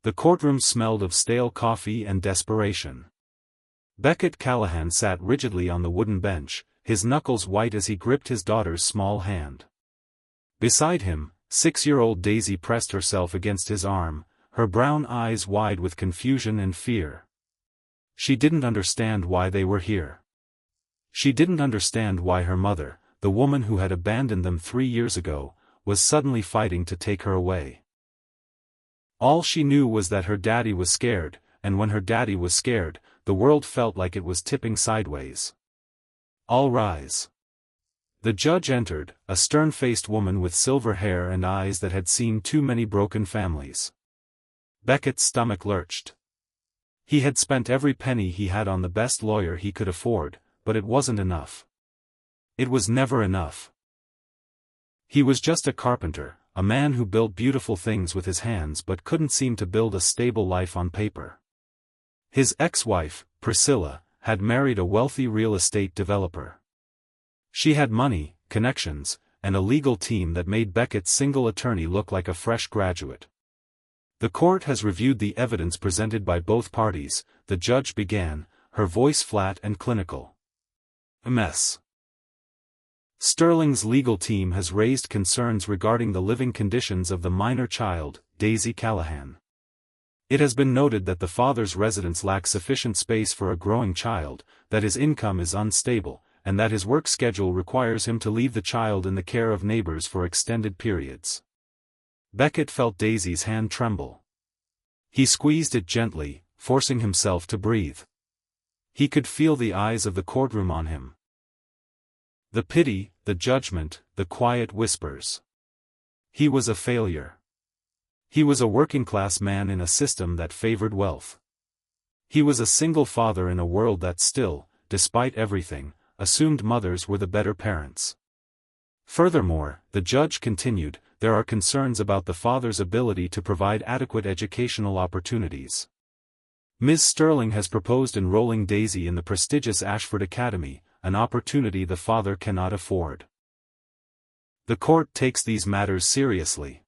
The courtroom smelled of stale coffee and desperation. Beckett Callahan sat rigidly on the wooden bench, his knuckles white as he gripped his daughter's small hand. Beside him, 6-year-old Daisy pressed herself against his arm, her brown eyes wide with confusion and fear. She didn't understand why they were here. She didn't understand why her mother, the woman who had abandoned them 3 years ago, was suddenly fighting to take her away. All she knew was that her daddy was scared, and when her daddy was scared, the world felt like it was tipping sideways. "All rise." The judge entered, a stern-faced woman with silver hair and eyes that had seen too many broken families. Beckett's stomach lurched. He had spent every penny he had on the best lawyer he could afford, but it wasn't enough. It was never enough. He was just a carpenter, a man who built beautiful things with his hands but couldn't seem to build a stable life on paper. His ex-wife, Priscilla, had married a wealthy real estate developer. She had money, connections, and a legal team that made Beckett's single attorney look like a fresh graduate. "The court has reviewed the evidence presented by both parties," the judge began, her voice flat and clinical. "Ms. Sterling's legal team has raised concerns regarding the living conditions of the minor child, Daisy Callahan. It has been noted that the father's residence lacks sufficient space for a growing child, that his income is unstable, and that his work schedule requires him to leave the child in the care of neighbors for extended periods." Beckett felt Daisy's hand tremble. He squeezed it gently, forcing himself to breathe. He could feel the eyes of the courtroom on him. The pity, the judgment, the quiet whispers. He was a failure. He was a working-class man in a system that favored wealth. He was a single father in a world that still, despite everything, assumed mothers were the better parents. Furthermore, the judge continued, there are concerns about the father's ability to provide adequate educational opportunities. Ms. Sterling has proposed enrolling Daisy in the prestigious Ashford Academy, an opportunity the father cannot afford. The court takes these matters seriously.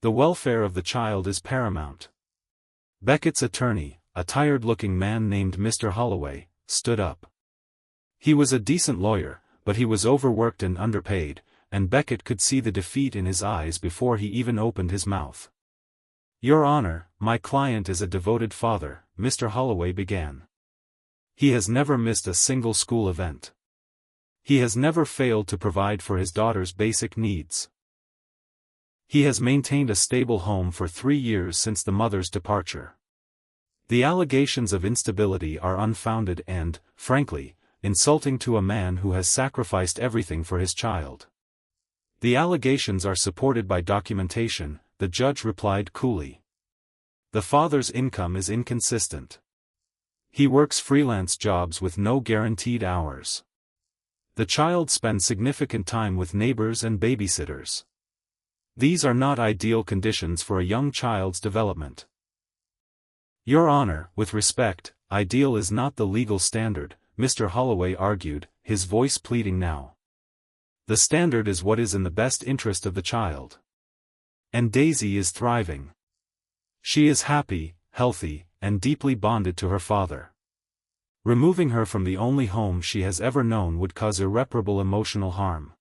The welfare of the child is paramount. Beckett's attorney, a tired-looking man named Mr. Holloway, stood up. He was a decent lawyer, but he was overworked and underpaid, and Beckett could see the defeat in his eyes before he even opened his mouth. "Your Honor, my client is a devoted father," Mr. Holloway began. "He has never missed a single school event. He has never failed to provide for his daughter's basic needs. He has maintained a stable home for 3 years since the mother's departure. The allegations of instability are unfounded and, frankly, insulting to a man who has sacrificed everything for his child." "The allegations are supported by documentation," the judge replied coolly. "The father's income is inconsistent. He works freelance jobs with no guaranteed hours. The child spends significant time with neighbors and babysitters. These are not ideal conditions for a young child's development." "Your Honor, with respect, ideal is not the legal standard," Mr. Holloway argued, his voice pleading now. "The standard is what is in the best interest of the child. And Daisy is thriving. She is happy, healthy, and deeply bonded to her father. Removing her from the only home she has ever known would cause irreparable emotional harm."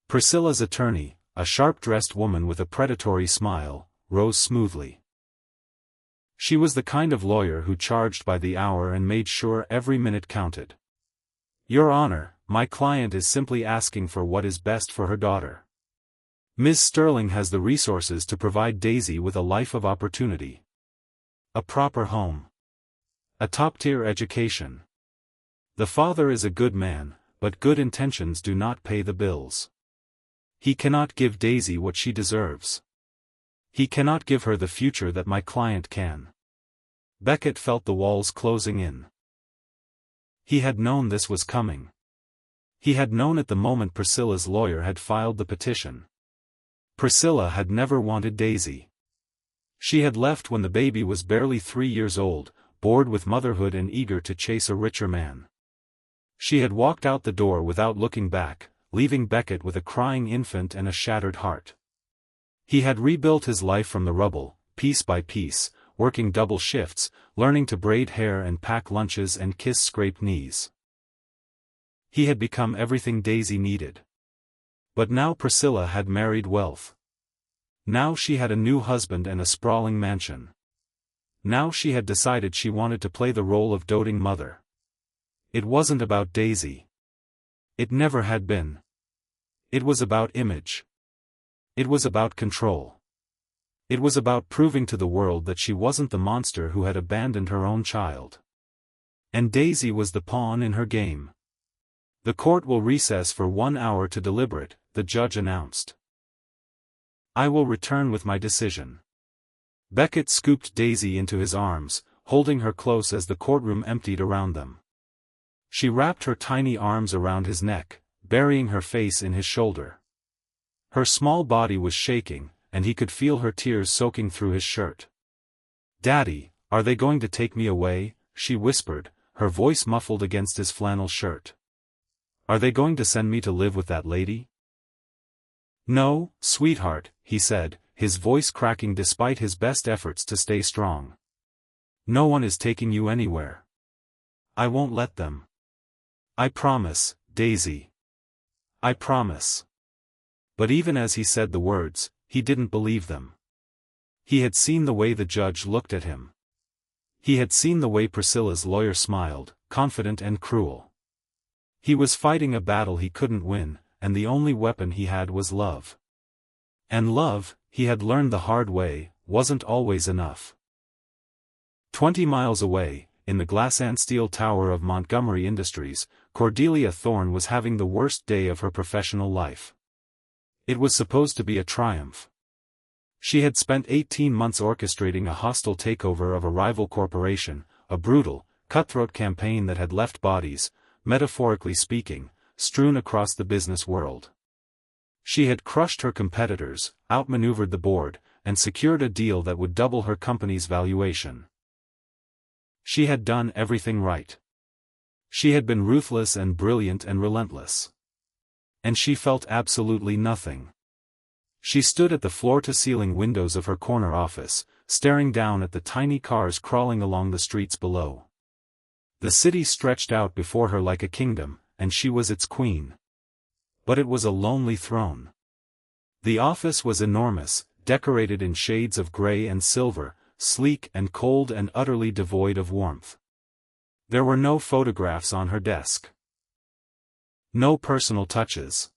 Priscilla's attorney, a sharp-dressed woman with a predatory smile, rose smoothly. She was the kind of lawyer who charged by the hour and made sure every minute counted. "Your Honor, my client is simply asking for what is best for her daughter. Ms. Sterling has the resources to provide Daisy with a life of opportunity. A proper home. A top-tier education. The father is a good man, but good intentions do not pay the bills. He cannot give Daisy what she deserves. He cannot give her the future that my client can." Beckett felt the walls closing in. He had known this was coming. He had known it the moment Priscilla's lawyer had filed the petition. Priscilla had never wanted Daisy. She had left when the baby was barely 3 years old, bored with motherhood and eager to chase a richer man. She had walked out the door without looking back, leaving Beckett with a crying infant and a shattered heart. He had rebuilt his life from the rubble, piece by piece, working double shifts, learning to braid hair and pack lunches and kiss scraped knees. He had become everything Daisy needed. But now Priscilla had married wealth. Now she had a new husband and a sprawling mansion. Now she had decided she wanted to play the role of doting mother. It wasn't about Daisy. It never had been. It was about image. It was about control. It was about proving to the world that she wasn't the monster who had abandoned her own child. And Daisy was the pawn in her game. The court will recess for 1 hour to deliberate, the judge announced. I will return with my decision. Beckett scooped Daisy into his arms, holding her close as the courtroom emptied around them. She wrapped her tiny arms around his neck, burying her face in his shoulder. Her small body was shaking, and he could feel her tears soaking through his shirt. "Daddy, are they going to take me away?" she whispered, her voice muffled against his flannel shirt. "Are they going to send me to live with that lady?" "No, sweetheart," he said, his voice cracking despite his best efforts to stay strong. "No one is taking you anywhere. I won't let them. I promise, Daisy. I promise." But even as he said the words, he didn't believe them. He had seen the way the judge looked at him. He had seen the way Priscilla's lawyer smiled, confident and cruel. He was fighting a battle he couldn't win, and the only weapon he had was love. And love, he had learned the hard way, wasn't always enough. 20 miles away, in the glass and steel tower of Montgomery Industries, Cordelia Thorne was having the worst day of her professional life. It was supposed to be a triumph. She had spent 18 months orchestrating a hostile takeover of a rival corporation, a brutal, cutthroat campaign that had left bodies, metaphorically speaking, strewn across the business world. She had crushed her competitors, outmaneuvered the board, and secured a deal that would double her company's valuation. She had done everything right. She had been ruthless and brilliant and relentless. And she felt absolutely nothing. She stood at the floor-to-ceiling windows of her corner office, staring down at the tiny cars crawling along the streets below. The city stretched out before her like a kingdom, and she was its queen. But it was a lonely throne. The office was enormous, decorated in shades of gray and silver, sleek and cold and utterly devoid of warmth. There were no photographs on her desk. No personal touches.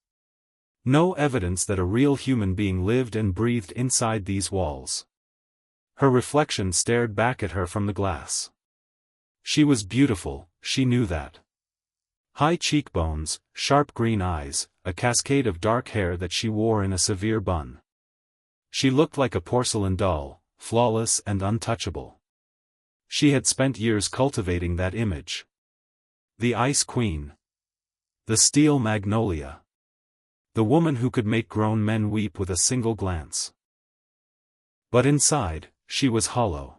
No evidence that a real human being lived and breathed inside these walls. Her reflection stared back at her from the glass. She was beautiful, she knew that. High cheekbones, sharp green eyes, a cascade of dark hair that she wore in a severe bun. She looked like a porcelain doll, flawless and untouchable. She had spent years cultivating that image. The Ice Queen. The Steel Magnolia. The woman who could make grown men weep with a single glance. But inside, she was hollow.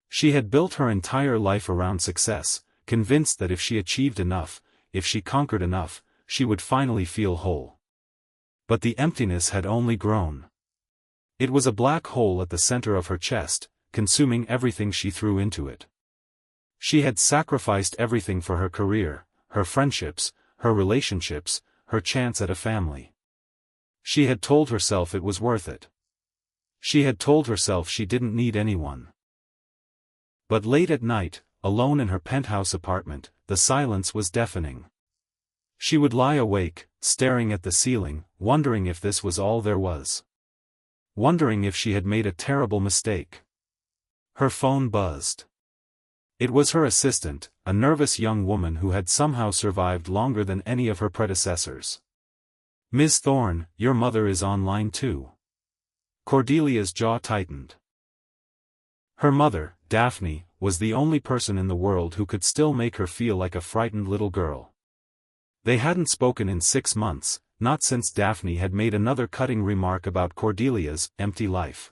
She had built her entire life around success, convinced that if she achieved enough, if she conquered enough, she would finally feel whole. But the emptiness had only grown. It was a black hole at the center of her chest, consuming everything she threw into it. She had sacrificed everything for her career, her friendships, her relationships, her chance at a family. She had told herself it was worth it. She had told herself she didn't need anyone. But late at night, alone in her penthouse apartment, the silence was deafening. She would lie awake, staring at the ceiling, wondering if this was all there was. Wondering if she had made a terrible mistake. Her phone buzzed. It was her assistant, a nervous young woman who had somehow survived longer than any of her predecessors. "Ms. Thorne, your mother is online too." Cordelia's jaw tightened. Her mother, Daphne, was the only person in the world who could still make her feel like a frightened little girl. They hadn't spoken in 6 months, not since Daphne had made another cutting remark about Cordelia's empty life.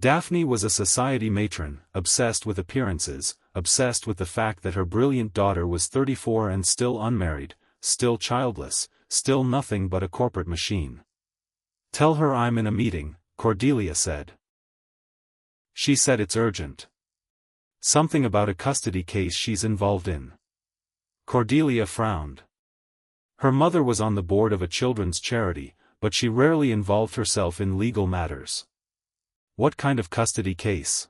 Daphne was a society matron, obsessed with appearances, obsessed with the fact that her brilliant daughter was 34 and still unmarried, still childless, still nothing but a corporate machine. "Tell her I'm in a meeting," Cordelia said. She said it's urgent. Something about a custody case she's involved in. Cordelia frowned. Her mother was on the board of a children's charity, but she rarely involved herself in legal matters. What kind of custody case?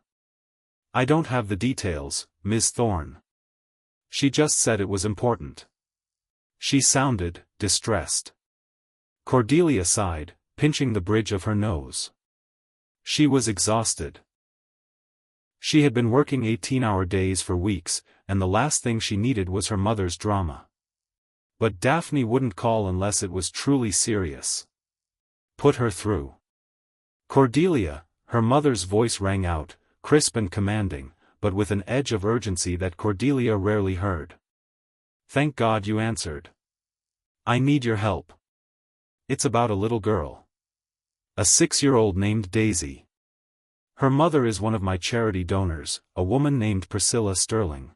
I don't have the details, Ms. Thorne. She just said it was important. She sounded distressed. Cordelia sighed, pinching the bridge of her nose. She was exhausted. She had been working 18-hour days for weeks, and the last thing she needed was her mother's drama. But Daphne wouldn't call unless it was truly serious. Put her through. Cordelia, her mother's voice rang out, crisp and commanding, but with an edge of urgency that Cordelia rarely heard. Thank God you answered. I need your help. It's about a little girl. A 6-year-old named Daisy. Her mother is one of my charity donors, a woman named Priscilla Sterling.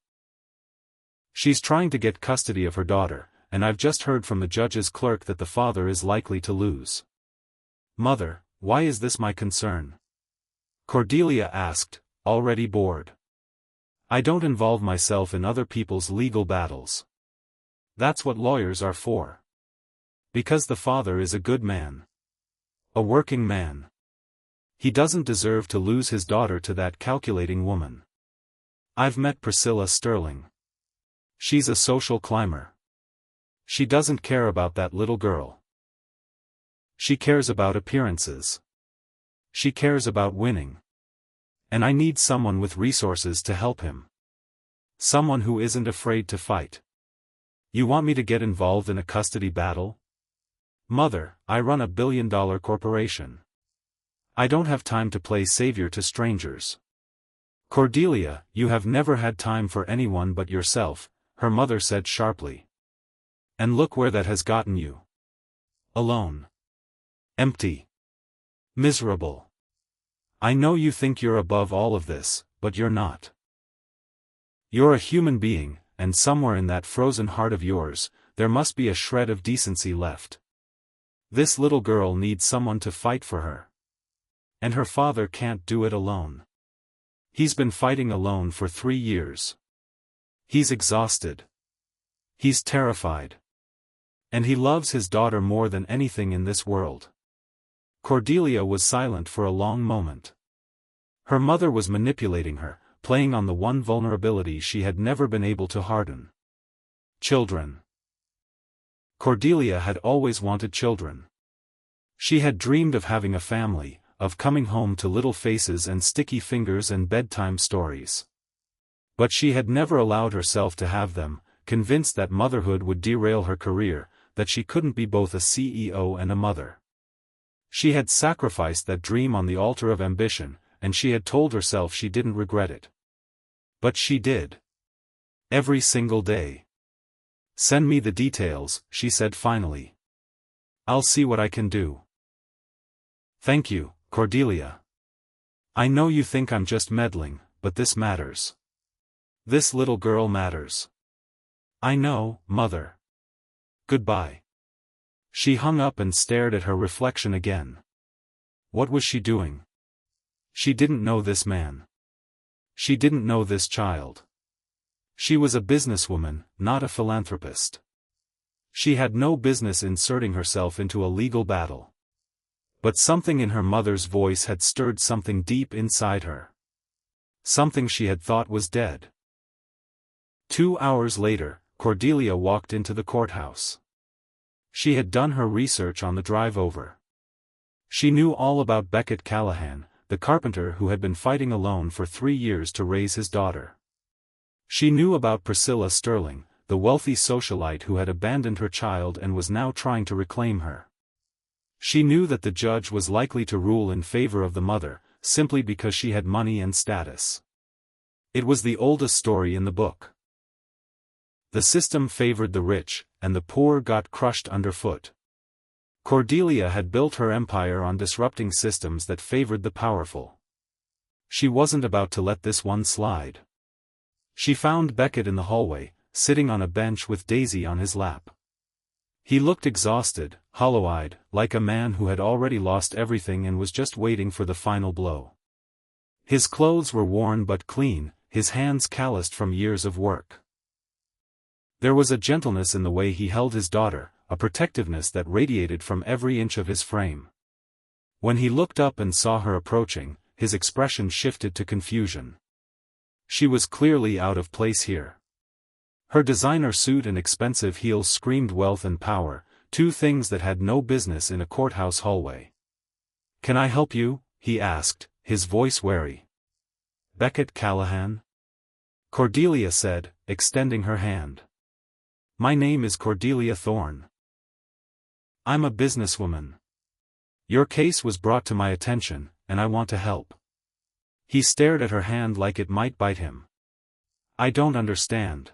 She's trying to get custody of her daughter, and I've just heard from the judge's clerk that the father is likely to lose. Mother, why is this my concern? Cordelia asked, already bored. I don't involve myself in other people's legal battles. That's what lawyers are for. Because the father is a good man. A working man. He doesn't deserve to lose his daughter to that calculating woman. I've met Priscilla Sterling. She's a social climber. She doesn't care about that little girl. She cares about appearances. She cares about winning. And I need someone with resources to help him. Someone who isn't afraid to fight. You want me to get involved in a custody battle? Mother, I run a billion-dollar corporation. I don't have time to play savior to strangers. Cordelia, you have never had time for anyone but yourself, her mother said sharply. And look where that has gotten you. Alone. Empty. Miserable. I know you think you're above all of this, but you're not. You're a human being, and somewhere in that frozen heart of yours, there must be a shred of decency left. This little girl needs someone to fight for her. And her father can't do it alone. He's been fighting alone for 3 years. He's exhausted. He's terrified. And he loves his daughter more than anything in this world. Cordelia was silent for a long moment. Her mother was manipulating her, playing on the one vulnerability she had never been able to harden. Children. Cordelia had always wanted children. She had dreamed of having a family, of coming home to little faces and sticky fingers and bedtime stories. But she had never allowed herself to have them, convinced that motherhood would derail her career, that she couldn't be both a CEO and a mother. She had sacrificed that dream on the altar of ambition, and she had told herself she didn't regret it. But she did. Every single day. Send me the details, she said finally. I'll see what I can do. Thank you, Cordelia. I know you think I'm just meddling, but this matters. This little girl matters. I know, Mother. Goodbye. She hung up and stared at her reflection again. What was she doing? She didn't know this man. She didn't know this child. She was a businesswoman, not a philanthropist. She had no business inserting herself into a legal battle. But something in her mother's voice had stirred something deep inside her. Something she had thought was dead. 2 hours later, Cordelia walked into the courthouse. She had done her research on the drive over. She knew all about Beckett Callahan, the carpenter who had been fighting alone for 3 years to raise his daughter. She knew about Priscilla Sterling, the wealthy socialite who had abandoned her child and was now trying to reclaim her. She knew that the judge was likely to rule in favor of the mother, simply because she had money and status. It was the oldest story in the book. The system favored the rich, and the poor got crushed underfoot. Cordelia had built her empire on disrupting systems that favored the powerful. She wasn't about to let this one slide. She found Beckett in the hallway, sitting on a bench with Daisy on his lap. He looked exhausted, hollow-eyed, like a man who had already lost everything and was just waiting for the final blow. His clothes were worn but clean, his hands calloused from years of work. There was a gentleness in the way he held his daughter, a protectiveness that radiated from every inch of his frame. When he looked up and saw her approaching, his expression shifted to confusion. She was clearly out of place here. Her designer suit and expensive heels screamed wealth and power, two things that had no business in a courthouse hallway. "Can I help you?" he asked, his voice wary. "Beckett Callahan?" Cordelia said, extending her hand. "My name is Cordelia Thorne. I'm a businesswoman. Your case was brought to my attention, and I want to help." He stared at her hand like it might bite him. "I don't understand.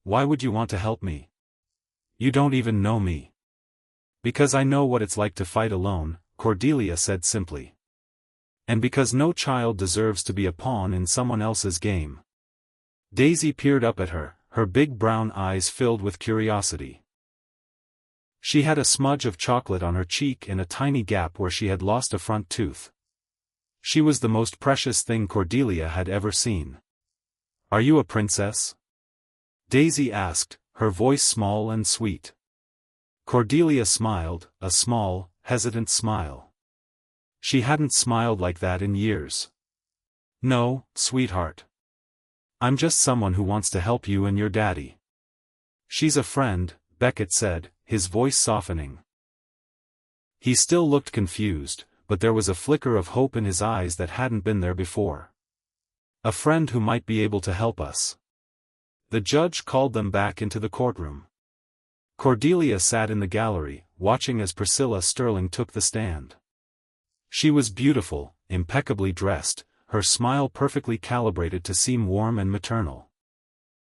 Why would you want to help me? You don't even know me." "Because I know what it's like to fight alone," Cordelia said simply. "And because no child deserves to be a pawn in someone else's game." Daisy peered up at her, her big brown eyes filled with curiosity. She had a smudge of chocolate on her cheek and a tiny gap where she had lost a front tooth. She was the most precious thing Cordelia had ever seen. "Are you a princess?" Daisy asked, her voice small and sweet. Cordelia smiled, a small, hesitant smile. She hadn't smiled like that in years. "No, sweetheart. I'm just someone who wants to help you and your daddy." "She's a friend," Beckett said, his voice softening. He still looked confused, but there was a flicker of hope in his eyes that hadn't been there before. "A friend who might be able to help us." The judge called them back into the courtroom. Cordelia sat in the gallery, watching as Priscilla Sterling took the stand. She was beautiful, impeccably dressed, her smile perfectly calibrated to seem warm and maternal.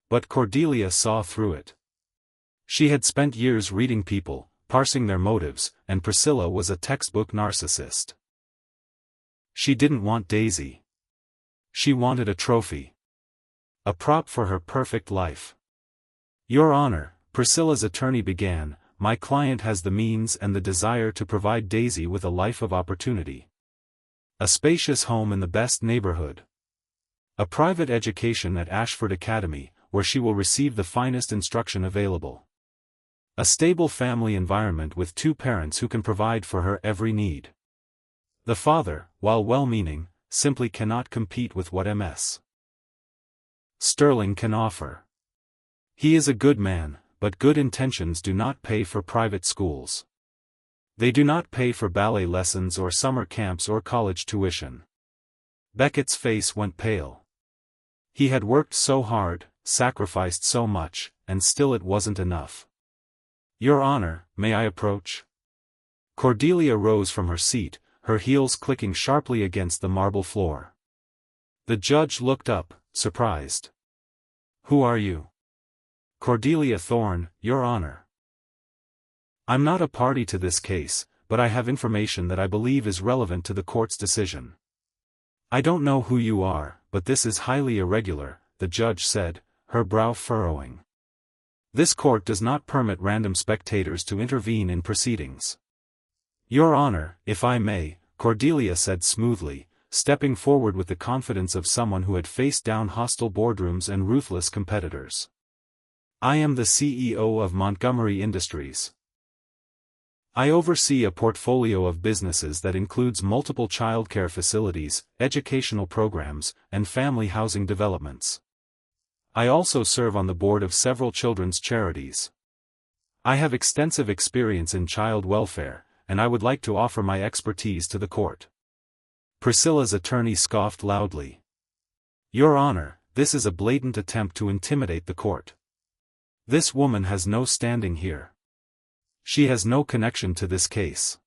But Cordelia saw through it. She had spent years reading people, parsing their motives, and Priscilla was a textbook narcissist. She didn't want Daisy. She wanted a trophy. A prop for her perfect life. "Your Honor," Priscilla's attorney began, "my client has the means and the desire to provide Daisy with a life of opportunity. A spacious home in the best neighborhood. A private education at Ashford Academy, where she will receive the finest instruction available. A stable family environment with two parents who can provide for her every need. The father, while well-meaning, simply cannot compete with what Ms. Sterling can offer. He is a good man, but good intentions do not pay for private schools. They do not pay for ballet lessons or summer camps or college tuition." Beckett's face went pale. He had worked so hard, sacrificed so much, and still it wasn't enough. "Your Honor, may I approach?" Cordelia rose from her seat, her heels clicking sharply against the marble floor. The judge looked up, surprised. "Who are you?" "Cordelia Thorne, Your Honor. I'm not a party to this case, but I have information that I believe is relevant to the court's decision." "I don't know who you are, but this is highly irregular," the judge said, her brow furrowing. "This court does not permit random spectators to intervene in proceedings." "Your Honor, if I may," Cordelia said smoothly, stepping forward with the confidence of someone who had faced down hostile boardrooms and ruthless competitors. "I am the CEO of Montgomery Industries. I oversee a portfolio of businesses that includes multiple childcare facilities, educational programs, and family housing developments. I also serve on the board of several children's charities. I have extensive experience in child welfare, and I would like to offer my expertise to the court." Priscilla's attorney scoffed loudly. "Your Honor, this is a blatant attempt to intimidate the court. This woman has no standing here. She has no connection to this case.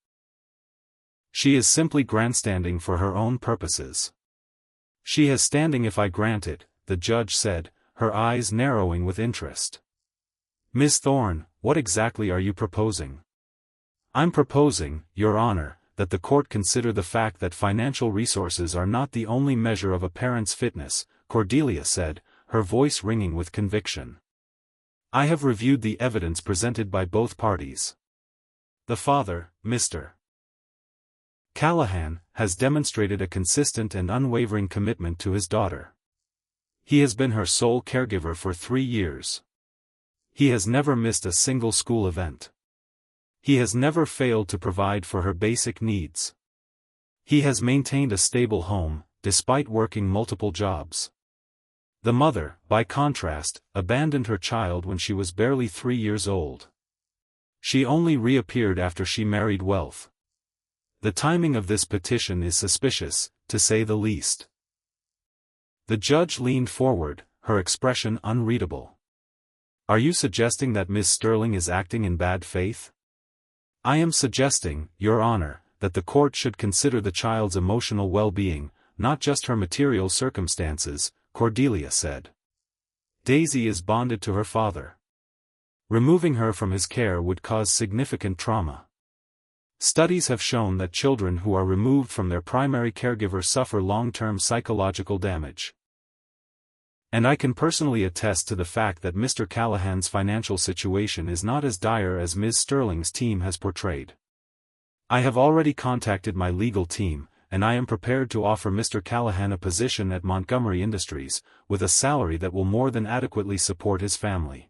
She is simply grandstanding for her own purposes." "She has standing if I grant it," the judge said, her eyes narrowing with interest. "Ms. Thorne, what exactly are you proposing?" "I'm proposing, Your Honor, that the court consider the fact that financial resources are not the only measure of a parent's fitness," Cordelia said, her voice ringing with conviction. "I have reviewed the evidence presented by both parties. The father, Mr. Callahan has demonstrated a consistent and unwavering commitment to his daughter. He has been her sole caregiver for 3 years. He has never missed a single school event. He has never failed to provide for her basic needs. He has maintained a stable home, despite working multiple jobs. The mother, by contrast, abandoned her child when she was barely 3 years old. She only reappeared after she married wealth. The timing of this petition is suspicious, to say the least. The judge leaned forward, her expression unreadable. Are you suggesting that Ms. Sterling is acting in bad faith? I am suggesting, Your Honor, that the court should consider the child's emotional well-being, not just her material circumstances, Cordelia said. Daisy is bonded to her father. Removing her from his care would cause significant trauma. Studies have shown that children who are removed from their primary caregiver suffer long-term psychological damage. And I can personally attest to the fact that Mr. Callahan's financial situation is not as dire as Ms. Sterling's team has portrayed. I have already contacted my legal team, and I am prepared to offer Mr. Callahan a position at Montgomery Industries, with a salary that will more than adequately support his family.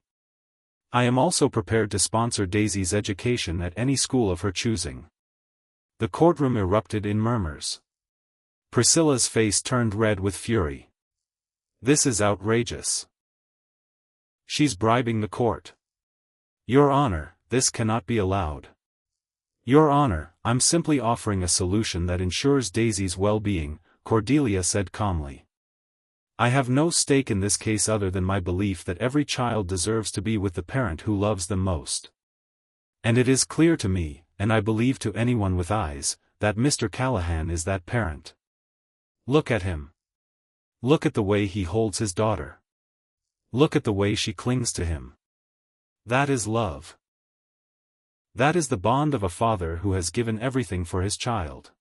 I am also prepared to sponsor Daisy's education at any school of her choosing. The courtroom erupted in murmurs. Priscilla's face turned red with fury. This is outrageous. She's bribing the court. Your Honor, this cannot be allowed. Your Honor, I'm simply offering a solution that ensures Daisy's well-being, Cordelia said calmly. I have no stake in this case other than my belief that every child deserves to be with the parent who loves them most. And it is clear to me, and I believe to anyone with eyes, that Mr. Callahan is that parent. Look at him. Look at the way he holds his daughter. Look at the way she clings to him. That is love. That is the bond of a father who has given everything for his child.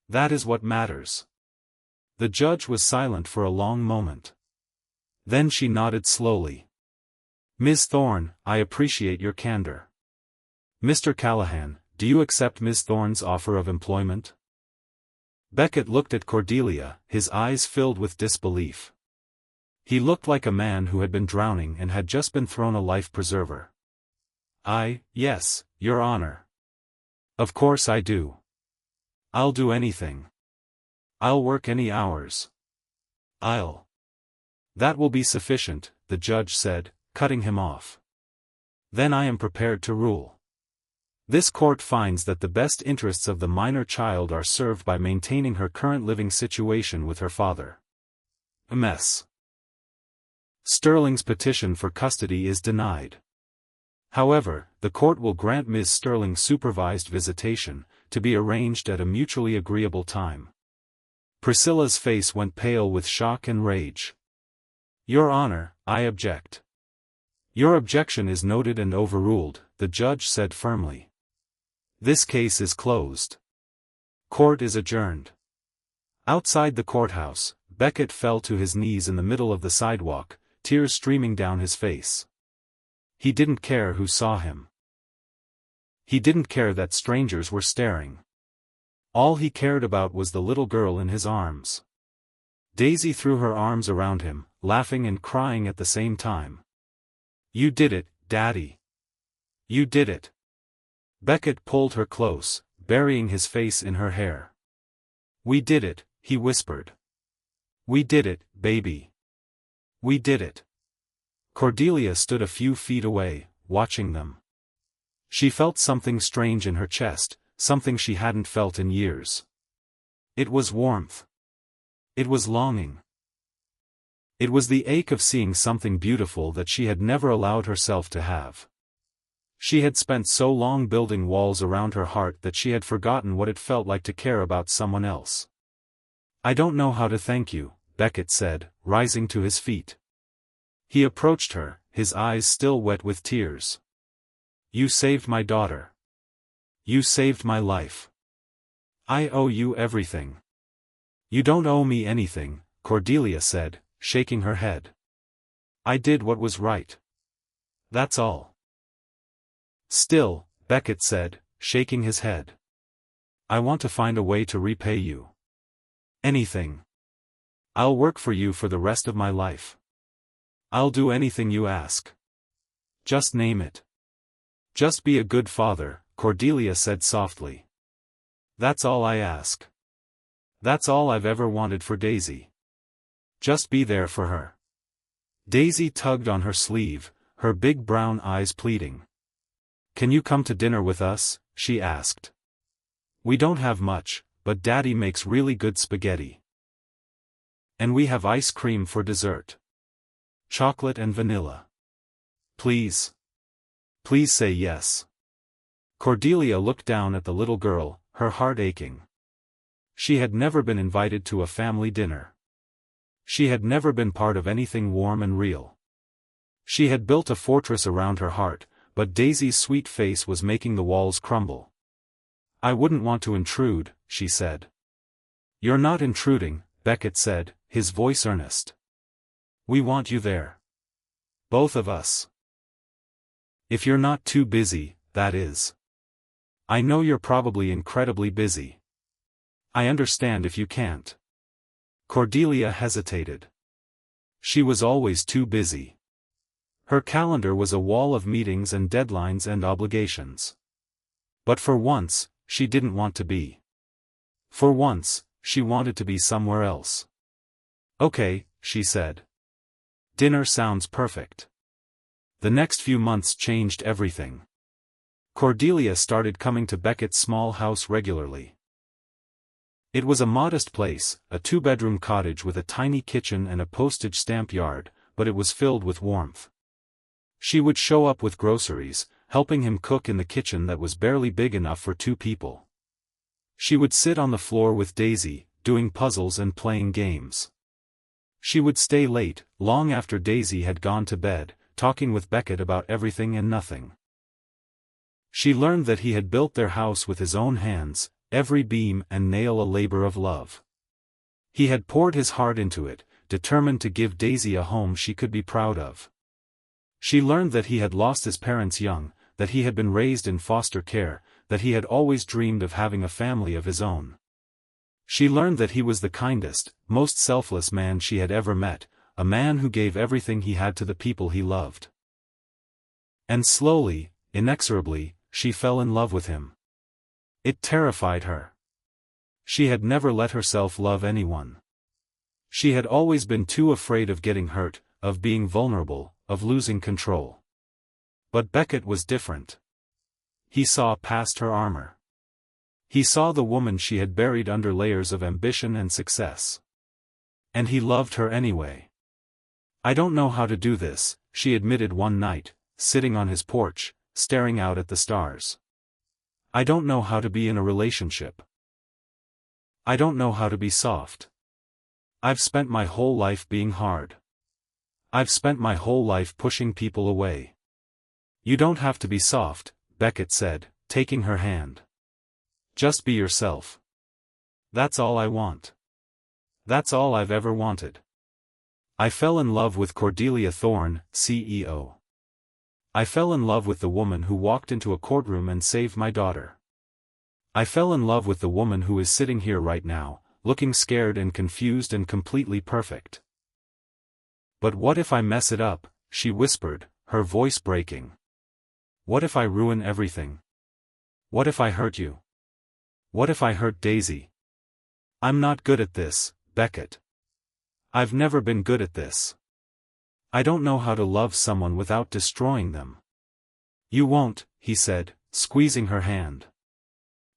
That is what matters. The judge was silent for a long moment. Then she nodded slowly. Ms. Thorne, I appreciate your candor. Mr. Callahan, do you accept Ms. Thorne's offer of employment? Beckett looked at Cordelia, his eyes filled with disbelief. He looked like a man who had been drowning and had just been thrown a life preserver. Yes, Your Honor. Of course I do. I'll do anything. I'll work any hours. That will be sufficient, the judge said, cutting him off. Then I am prepared to rule. This court finds that the best interests of the minor child are served by maintaining her current living situation with her father. Ms. Sterling's petition for custody is denied. However, the court will grant Ms. Sterling supervised visitation, to be arranged at a mutually agreeable time. Priscilla's face went pale with shock and rage. Your Honor, I object. Your objection is noted and overruled, the judge said firmly. This case is closed. Court is adjourned. Outside the courthouse, Beckett fell to his knees in the middle of the sidewalk, tears streaming down his face. He didn't care who saw him. He didn't care that strangers were staring. All he cared about was the little girl in his arms. Daisy threw her arms around him, laughing and crying at the same time. You did it, Daddy. You did it. Beckett pulled her close, burying his face in her hair. We did it, he whispered. We did it, baby. We did it. Cordelia stood a few feet away, watching them. She felt something strange in her chest, something she hadn't felt in years. It was warmth. It was longing. It was the ache of seeing something beautiful that she had never allowed herself to have. She had spent so long building walls around her heart that she had forgotten what it felt like to care about someone else. I don't know how to thank you, Beckett said, rising to his feet. He approached her, his eyes still wet with tears. You saved my daughter. You saved my life. I owe you everything. You don't owe me anything, Cordelia said, shaking her head. I did what was right. That's all. Still, Beckett said, shaking his head. I want to find a way to repay you. Anything. I'll work for you for the rest of my life. I'll do anything you ask. Just name it. Just be a good father, Cordelia said softly. That's all I ask. That's all I've ever wanted for Daisy. Just be there for her. Daisy tugged on her sleeve, her big brown eyes pleading. Can you come to dinner with us? She asked. We don't have much, but Daddy makes really good spaghetti. And we have ice cream for dessert. Chocolate and vanilla. Please. Please say yes. Cordelia looked down at the little girl, her heart aching. She had never been invited to a family dinner. She had never been part of anything warm and real. She had built a fortress around her heart, but Daisy's sweet face was making the walls crumble. I wouldn't want to intrude, she said. You're not intruding, Beckett said, his voice earnest. We want you there. Both of us. If you're not too busy, that is. I know you're probably incredibly busy. I understand if you can't. Cordelia hesitated. She was always too busy. Her calendar was a wall of meetings and deadlines and obligations. But for once, she didn't want to be. For once, she wanted to be somewhere else. Okay, she said. Dinner sounds perfect. The next few months changed everything. Cordelia started coming to Beckett's small house regularly. It was a modest place, a two-bedroom cottage with a tiny kitchen and a postage stamp yard, but it was filled with warmth. She would show up with groceries, helping him cook in the kitchen that was barely big enough for 2 people. She would sit on the floor with Daisy, doing puzzles and playing games. She would stay late, long after Daisy had gone to bed, talking with Beckett about everything and nothing. She learned that he had built their house with his own hands, every beam and nail a labor of love. He had poured his heart into it, determined to give Daisy a home she could be proud of. She learned that he had lost his parents young, that he had been raised in foster care, that he had always dreamed of having a family of his own. She learned that he was the kindest, most selfless man she had ever met, a man who gave everything he had to the people he loved. And slowly, inexorably, she fell in love with him. It terrified her. She had never let herself love anyone. She had always been too afraid of getting hurt, of being vulnerable, of losing control. But Beckett was different. He saw past her armor. He saw the woman she had buried under layers of ambition and success. And he loved her anyway. I don't know how to do this, she admitted one night, sitting on his porch, staring out at the stars. I don't know how to be in a relationship. I don't know how to be soft. I've spent my whole life being hard. I've spent my whole life pushing people away. You don't have to be soft, Beckett said, taking her hand. Just be yourself. That's all I want. That's all I've ever wanted. I fell in love with Cordelia Thorne, CEO. I fell in love with the woman who walked into a courtroom and saved my daughter. I fell in love with the woman who is sitting here right now, looking scared and confused and completely perfect. But what if I mess it up, she whispered, her voice breaking. What if I ruin everything? What if I hurt you? What if I hurt Daisy? I'm not good at this, Beckett. I've never been good at this. I don't know how to love someone without destroying them. You won't, he said, squeezing her hand.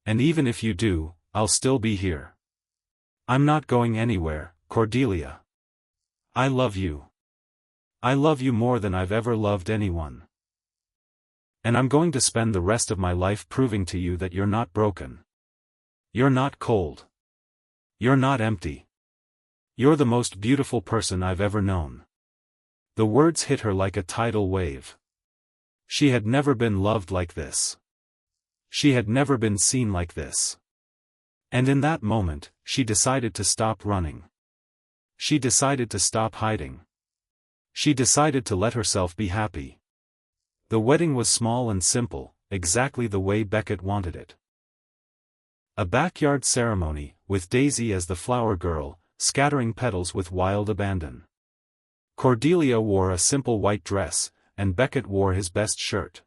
And even if you do, I'll still be here. I'm not going anywhere, Cordelia. I love you. I love you more than I've ever loved anyone. And I'm going to spend the rest of my life proving to you that you're not broken. You're not cold. You're not empty. You're the most beautiful person I've ever known. The words hit her like a tidal wave. She had never been loved like this. She had never been seen like this. And in that moment, she decided to stop running. She decided to stop hiding. She decided to let herself be happy. The wedding was small and simple, exactly the way Beckett wanted it. A backyard ceremony, with Daisy as the flower girl, scattering petals with wild abandon. Cordelia wore a simple white dress, and Beckett wore his best shirt.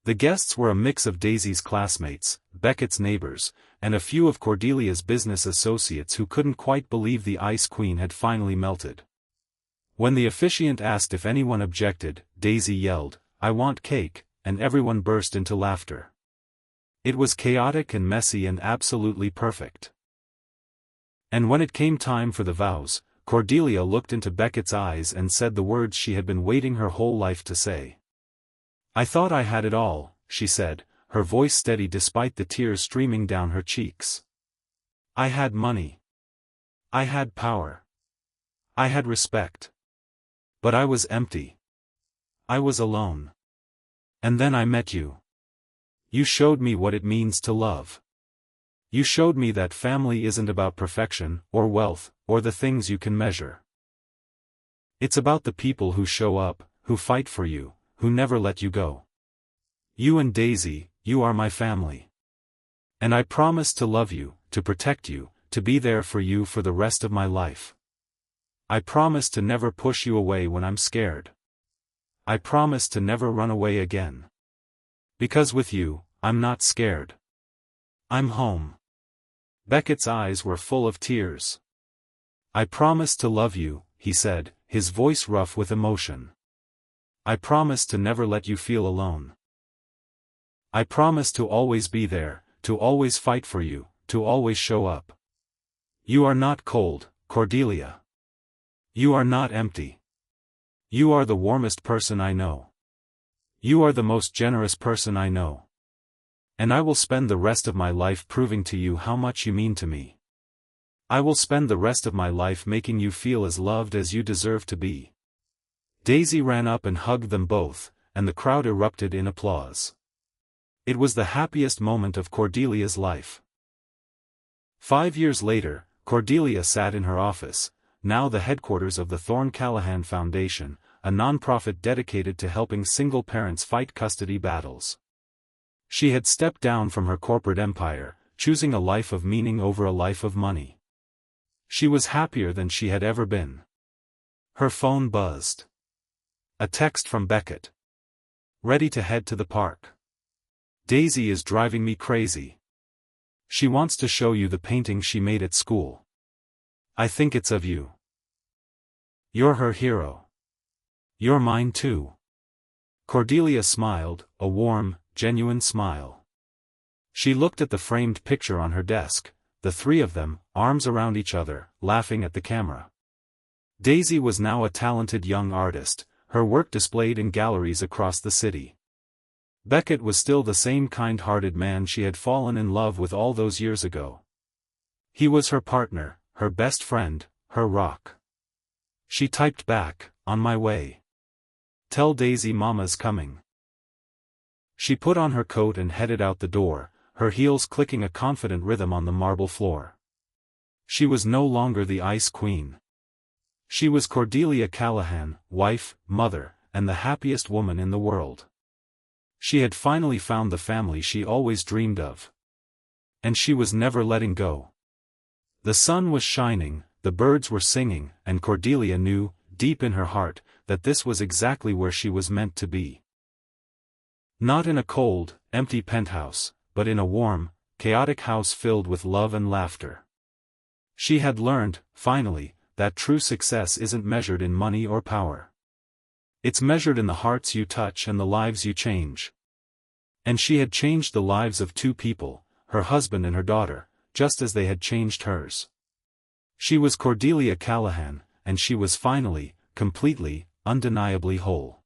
The guests were a mix of Daisy's classmates, Beckett's neighbors, and a few of Cordelia's business associates who couldn't quite believe the Ice Queen had finally melted. When the officiant asked if anyone objected, Daisy yelled, "I want cake," and everyone burst into laughter. It was chaotic and messy and absolutely perfect. And when it came time for the vows, Cordelia looked into Beckett's eyes and said the words she had been waiting her whole life to say. "I thought I had it all," she said, her voice steady despite the tears streaming down her cheeks. "I had money. I had power. I had respect. But I was empty. I was alone. And then I met you. You showed me what it means to love. You showed me that family isn't about perfection, or wealth, or the things you can measure. It's about the people who show up, who fight for you, who never let you go. You and Daisy, you are my family. And I promise to love you, to protect you, to be there for you for the rest of my life. I promise to never push you away when I'm scared. I promise to never run away again. Because with you, I'm not scared. I'm home." Beckett's eyes were full of tears. "I promise to love you," he said, his voice rough with emotion. "I promise to never let you feel alone. I promise to always be there, to always fight for you, to always show up. You are not cold, Cordelia. You are not empty. You are the warmest person I know. You are the most generous person I know. And I will spend the rest of my life proving to you how much you mean to me. I will spend the rest of my life making you feel as loved as you deserve to be." Daisy ran up and hugged them both, and the crowd erupted in applause. It was the happiest moment of Cordelia's life. 5 years later, Cordelia sat in her office, now the headquarters of the Thorne Callahan Foundation, a non-profit dedicated to helping single parents fight custody battles. She had stepped down from her corporate empire, choosing a life of meaning over a life of money. She was happier than she had ever been. Her phone buzzed. A text from Beckett. "Ready to head to the park. Daisy is driving me crazy. She wants to show you the painting she made at school. I think it's of you. You're her hero. You're mine too." Cordelia smiled, a warm, genuine smile. She looked at the framed picture on her desk, the three of them, arms around each other, laughing at the camera. Daisy was now a talented young artist, her work displayed in galleries across the city. Beckett was still the same kind-hearted man she had fallen in love with all those years ago. He was her partner, her best friend, her rock. She typed back, "On my way. Tell Daisy Mama's coming." She put on her coat and headed out the door, her heels clicking a confident rhythm on the marble floor. She was no longer the Ice Queen. She was Cordelia Callahan, wife, mother, and the happiest woman in the world. She had finally found the family she always dreamed of. And she was never letting go. The sun was shining, the birds were singing, and Cordelia knew, deep in her heart, that this was exactly where she was meant to be. Not in a cold, empty penthouse, but in a warm, chaotic house filled with love and laughter. She had learned, finally, that true success isn't measured in money or power. It's measured in the hearts you touch and the lives you change. And she had changed the lives of two people, her husband and her daughter, just as they had changed hers. She was Cordelia Callahan, and she was finally, completely, undeniably whole.